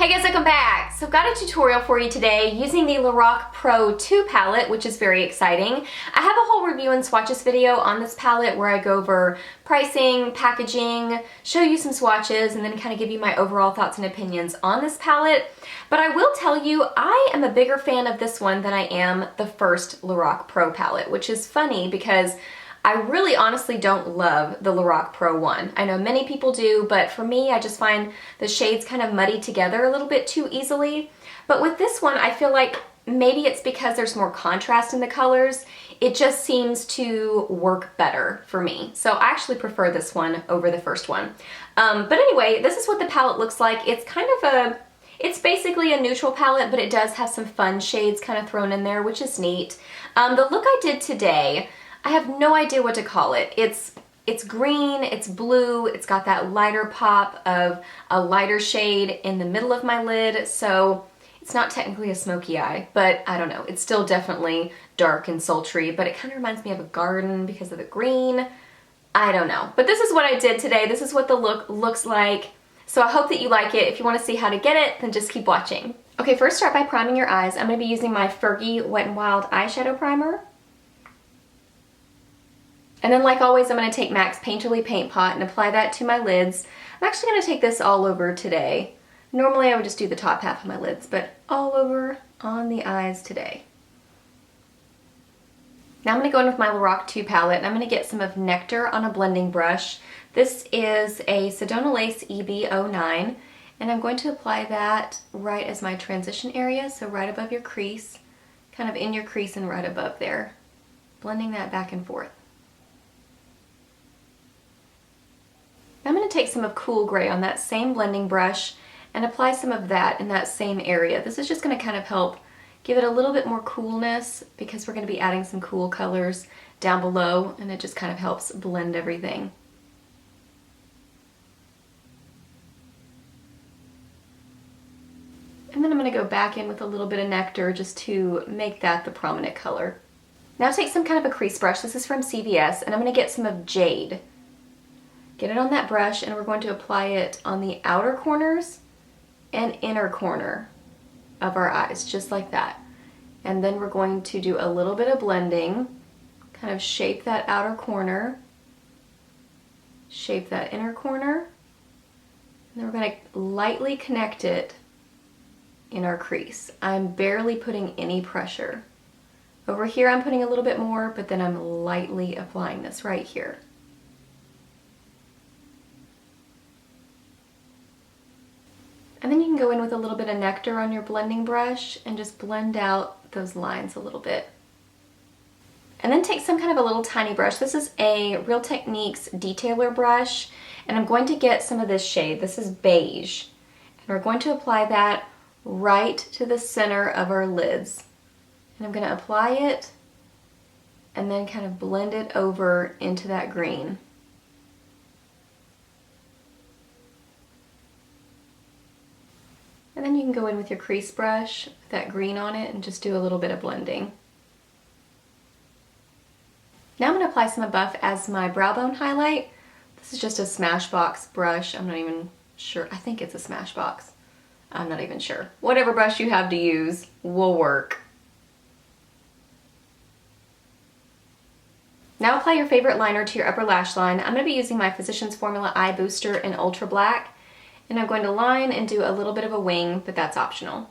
Hey guys, welcome back. So I've got a tutorial for you today using the Lorac Pro 2 palette, which is very exciting. I have a whole review and swatches video on this palette where I go over pricing, packaging, show you some swatches, and then kind of give you my overall thoughts and opinions on this palette. But I will tell you, I am a bigger fan of this one than I am the first Lorac Pro palette, which is funny because I really honestly don't love the Lorac Pro 1. I know many people do, but for me, I just find the shades kind of muddy together a little bit too easily. But with this one, I feel like maybe it's because there's more contrast in the colors. It just seems to work better for me. So I actually prefer this one over the first one. But anyway, this is what the palette looks like. It's kind of it's basically a neutral palette, but it does have some fun shades kind of thrown in there, which is neat. The look I did today, I have no idea what to call it. It's green, it's blue, it's got that lighter pop of a lighter shade in the middle of my lid, so it's not technically a smoky eye, but I don't know. It's still definitely dark and sultry, but it kind of reminds me of a garden because of the green. I don't know. But this is what I did today. This is what the look looks like. So I hope that you like it. If you want to see how to get it, then just keep watching. Okay, first start by priming your eyes. I'm going to be using my Fergie Wet n Wild eyeshadow primer. And then like always, I'm going to take MAC's Painterly Paint Pot and apply that to my lids. I'm actually going to take this all over today. Normally I would just do the top half of my lids, but all over on the eyes today. Now I'm going to go in with my Lorac 2 palette and I'm going to get some of Nectar on a blending brush. This is a Sedona Lace EB09 and I'm going to apply that right as my transition area, so right above your crease, kind of in your crease and right above there. Blending that back and forth. I'm going to take some of Cool Gray on that same blending brush and apply some of that in that same area. This is just going to kind of help give it a little bit more coolness because we're going to be adding some cool colors down below and it just kind of helps blend everything. And then I'm going to go back in with a little bit of Nectar just to make that the prominent color. Now take some kind of a crease brush. This is from CVS and I'm going to get some of Jade. Get it on that brush and we're going to apply it on the outer corners and inner corner of our eyes, just like that. And then we're going to do a little bit of blending, kind of shape that outer corner, shape that inner corner, and then we're going to lightly connect it in our crease. I'm barely putting any pressure. Over here I'm putting a little bit more, but then I'm lightly applying this right here. And then you can go in with a little bit of Nectar on your blending brush and just blend out those lines a little bit. And then take some kind of a little tiny brush. This is a Real Techniques detailer brush and I'm going to get some of this shade. This is beige. And we're going to apply that right to the center of our lids. And I'm going to apply it and then kind of blend it over into that green. And then you can go in with your crease brush with that green on it and just do a little bit of blending. Now I'm going to apply some of Buff as my brow bone highlight. This is just a Smashbox brush. I'm not even sure. I think it's a Smashbox. I'm not even sure. Whatever brush you have to use will work. Now apply your favorite liner to your upper lash line. I'm going to be using my Physicians Formula Eye Booster in Ultra Black. And I'm going to line and do a little bit of a wing, but that's optional.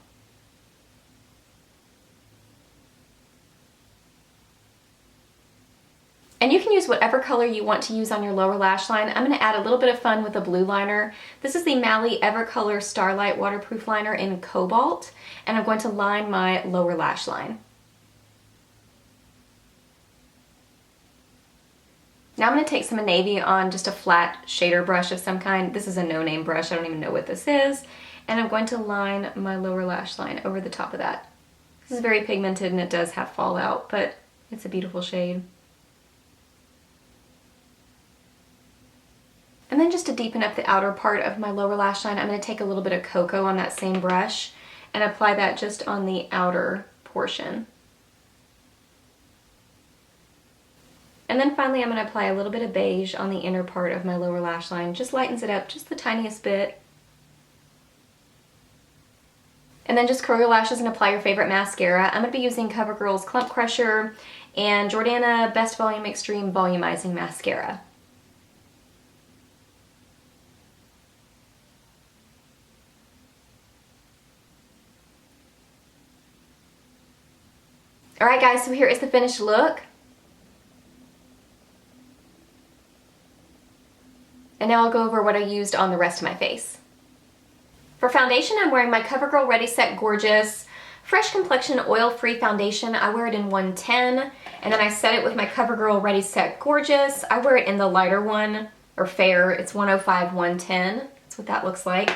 And you can use whatever color you want to use on your lower lash line. I'm going to add a little bit of fun with a blue liner. This is the Mally Evercolor Starlight Waterproof Liner in Cobalt, and I'm going to line my lower lash line. Now I'm going to take some navy on just a flat shader brush of some kind. This is a no-name brush. I don't even know what this is. And I'm going to line my lower lash line over the top of that. This is very pigmented and it does have fallout, but it's a beautiful shade. And then just to deepen up the outer part of my lower lash line, I'm going to take a little bit of cocoa on that same brush and apply that just on the outer portion. And then finally I'm going to apply a little bit of beige on the inner part of my lower lash line. Just lightens it up just the tiniest bit. And then just curl your lashes and apply your favorite mascara. I'm going to be using Covergirl's Clump Crusher and Jordana Best Volume Extreme Volumizing Mascara. Alright guys, so here is the finished look. And now I'll go over what I used on the rest of my face. For foundation, I'm wearing my Covergirl Ready Set Gorgeous Fresh Complexion Oil-Free Foundation. I wear it in 110, and then I set it with my Covergirl Ready Set Gorgeous. I wear it in the lighter one, or fair. It's 105, 110. That's what that looks like.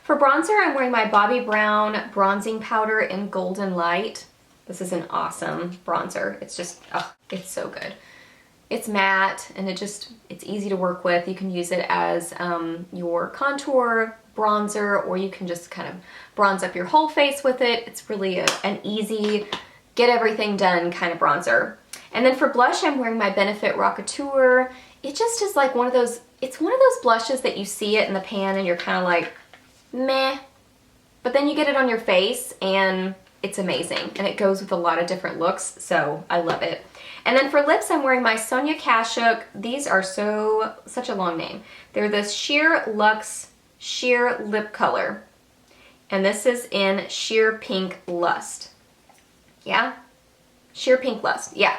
For bronzer, I'm wearing my Bobbi Brown Bronzing Powder in Golden Light. This is an awesome bronzer. It's just, oh, it's so good. It's matte and it's easy to work with. You can use it as your contour bronzer, or you can just kind of bronze up your whole face with it. It's really an easy, get everything done kind of bronzer. And then for blush, I'm wearing my Benefit Rockateur. It just is like one of those, it's one of those blushes that you see it in the pan and you're kind of like, meh. But then you get it on your face and it's amazing. And it goes with a lot of different looks, so I love it. And then for lips, I'm wearing my Sonia Kashuk. These are such a long name. They're this Sheer Luxe Sheer Lip Color. And this is in Sheer Pink Lust. Yeah? Sheer Pink Lust, yeah.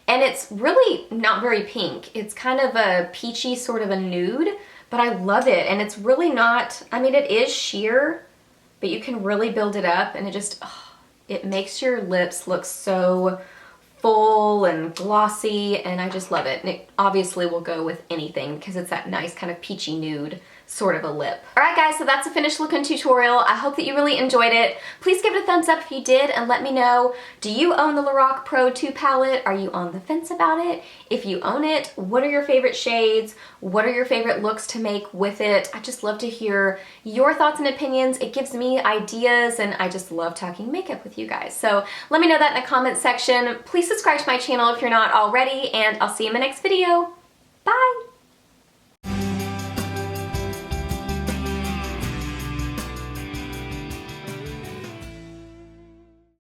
And it's really not very pink. It's kind of a peachy sort of a nude, but I love it. And it's really not, I mean, it is sheer, but you can really build it up and it just, oh, it makes your lips look so full and glossy, and I just love it. And it obviously will go with anything because it's that nice kind of peachy nude sort of a lip. Alright guys, so that's the finished look and tutorial. I hope that you really enjoyed it. Please give it a thumbs up if you did and let me know, do you own the Lorac Pro 2 palette? Are you on the fence about it? If you own it, what are your favorite shades? What are your favorite looks to make with it? I just love to hear your thoughts and opinions. It gives me ideas and I just love talking makeup with you guys. So let me know that in the comments section. Please subscribe to my channel if you're not already, and I'll see you in my next video.